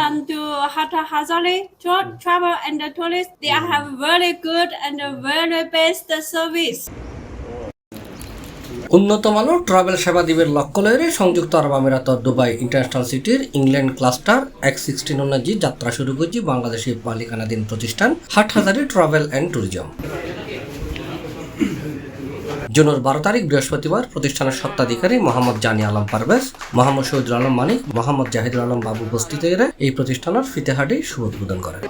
come to Hatta Hazare to travel and the tourists, they have very good and very best service. উন্নত মানের travel সেবা দিবের লক্ষ্য লয়ে সংযুক্ত আরব আমিরাত দুবাই ইন্টারন্যাশনাল সিটির ইংল্যান্ড ক্লাস্টার X16 যাত্রা শুরু করছে বাংলাদেশের মালিকানাধীন প্রতিষ্ঠান হাটহাজারী ট্রাভেল অ্যান্ড ট্যুরিজম। জুনের 12 তারিখ বৃহস্পতিবার প্রতিষ্ঠানের স্বত্বাধিকারী মোহাম্মদ জানি আলম পারভেজ, মোহাম্মদ শহীদুল আলম মানিক, মোহাম্মদ জাহিদুল আলম বাবু উপস্থিত এই প্রতিষ্ঠানের ফিতেহাটি শুভ উদ্বোধন করেন।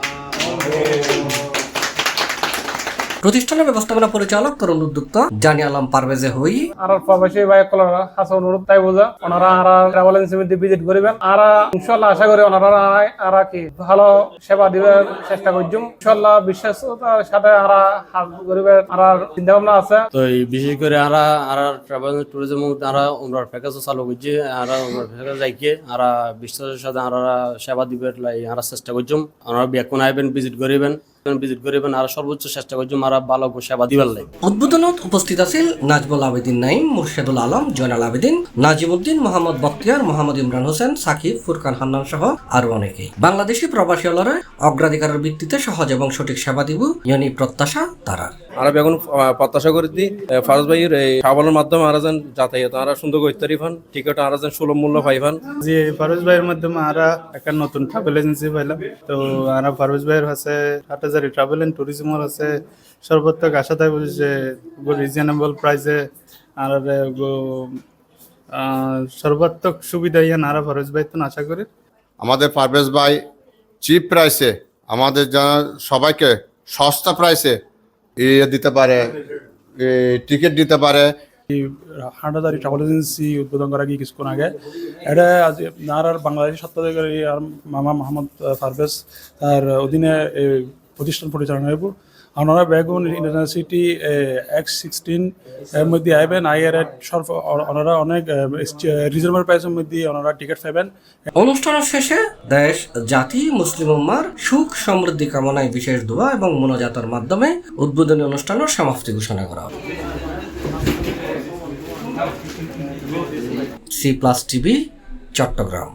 প্রতিষ্ঠানের ব্যবস্থাপনা পরিচালক তরুণ উদ্যোক্তা জানি আলম পারভেজে হই আর প্রবাসী ভাই কলরা হাসা অনুরোধ তাই বোঝা ওনারা আর ট্রাভেল এজেন্সি ভিজিট করিবেন আর ইনশাআল্লাহ আশা করি ওনারা আর কি ভালো সেবা দিবেন চেষ্টা করছুম ইনশাআল্লাহ বিশ্বাসতার সাথে আর হাত করিবেন আর চিন্তা ভাবনা আছে। তো এই বিশেষ করে আর ট্রাভেল ট্যুরিজম আর ওনার প্যাকেজ চালু করছে আর ওনার প্যাকেজ যাইকে আর বিশ্বাসের সাথে আর সেবা দিবেন আর চেষ্টা করছুম ওনারা বেকুন আইবেন ভিজিট করিবেন আর সর্বোচ্চ চেষ্টা করছুম আর ভালো সেবা দিবার লাগে। উদ্বোধনত উপস্থিত আছেন নাজমুল আবেদিন নাইম, মুর্শেদুল আলম, জয়নাল আবেদিন, নাজিমউদ্দিন, মোহাম্মদ বখতিয়ার, মোহাম্মদ ইমরান হোসেন, সাকিব, ফুরকান হান্নান সহ আরো অনেকেই। বাংলাদেশি প্রবাসী হলরে অগ্রাধিকারের ভিত্তিতে সহজ এবং সঠিক সেবা দিব ইয়ানি প্রত্যাশা তারার। আমরা এখন প্রত্যাশা করি ফারুজ ভাইয়ের এই সাবলের মাধ্যমে আর যেন যাতায়াত আর সুন্দর করতে পারিবেন, টিকিট আর যেন সুলভ মূল্য পাইবেন। জি ফারুজ ভাইয়ের মাধ্যমে আর একটা নতুন ট্রাভেল এজেন্সি পাইলাম। তো আর ফারুজ ভাইয়ের কাছে হাটহাজারী ট্রাভেল এন্ড ট্যুরিজমের আছে সর্বোত্তক আশা থাকবে যে রিজনেবল প্রাইসে আর সর্বোত্তক সুবিধা ইয়ান আর ফারুজ ভাই তো আশা করি। আমাদের পারভেজ ভাই চিপ প্রাইসে আমাদের সবাইকে সস্তা প্রাইসে দিতে পারে, টিকিট দিতে পারে। হাটহাজারী ট্রাভেল এজেন্সি উদ্বোধন করা গিয়ে কিছুক্ষণ আগে এটা আর বাংলাদেশের স্বত্বাধিকারী আর মামা মোহাম্মদ পারভেজ তার অধীনে প্রতিষ্ঠান পরিচালনা হইব। ওনারা বেগুন ইন্টারন্যাশনাল সিটি X16 এর মধ্যে আইবেন আইয়ের ওনারা অনেক রিজনেবল প্রাইসের মধ্যে ওনারা টিকিট পাবেন। অনুষ্ঠানের শেষে দেশ, জাতি, মুসলিম উম্মার সুখ সমৃদ্ধি কামনায় বিশেষ দোয়া এবং মোনাজাতের মাধ্যমে উদ্বোধনী অনুষ্ঠানের সমাপ্তি ঘোষণা করা হবে। C+ TV, Chittagong.